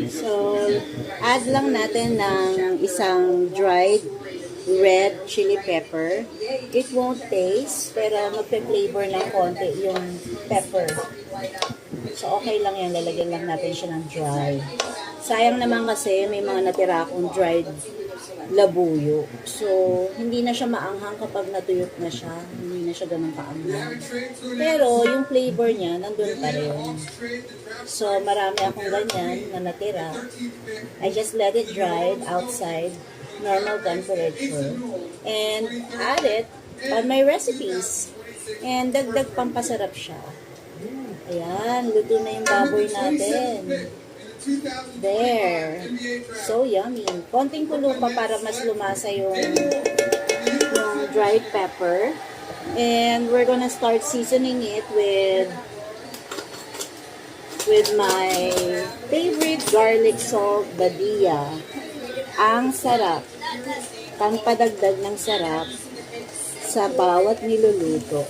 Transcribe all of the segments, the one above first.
So, add lang natin ng isang dried red chili pepper. It won't taste, pero magpe-flavor ng konti yung pepper. So, okay lang yan. Lalagyan lang natin siya ng dried. Sayang naman kasi may mga natira akong dried labuyo. So, hindi na siya maanghang kapag natuyot na siya. Hindi na siya ganun kaanghang. Pero, yung flavor niya, nandun pa rin. So, marami akong ganyan na natira. I just let it dry outside normal temperature. And add it on my recipes. And dagdag pampasarap siya. Ayan, luto na yung baboy natin. There. So yummy. Konting kulo pa para mas lumasa yung dried pepper. And we're gonna start seasoning it with my favorite garlic salt badilla. Ang sarap. Pampadagdag ng sarap sa bawat niluluto.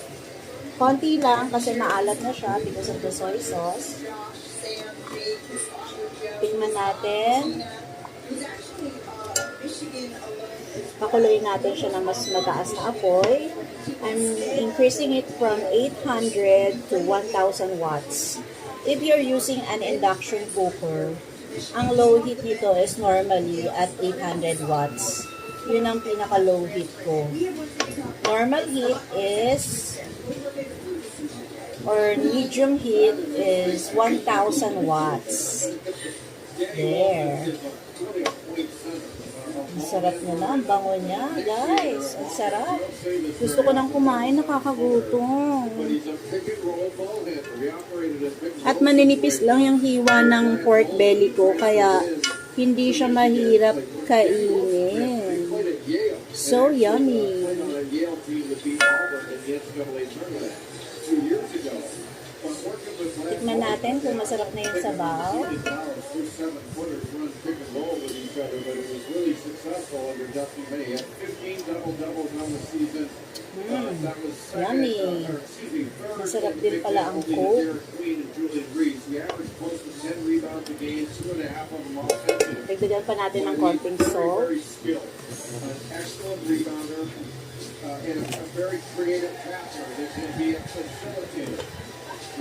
Konti lang kasi maalat na siya because of the soy sauce. Tingnan natin. Pakuluin natin siya na mas mataas na apoy. I'm increasing it from 800 to 1,000 watts. If you're using an induction cooker, ang low heat nito is normally at 800 watts. Yun ang pinaka-low heat ko. Normal heat is, or medium heat is 1,000 watts. There. Ang sarap niya na. Ang bango niya, guys. Ang sarap. Gusto ko nang kumain. Nakakagutom. At maninipis lang yung hiwa ng pork belly ko. Kaya hindi siya mahirap kainin. So yummy. Tikman natin kung masarap na yung sabaw. Yummy. Masarap din pala ang Coke. Dagdagan pa natin ng konting salt.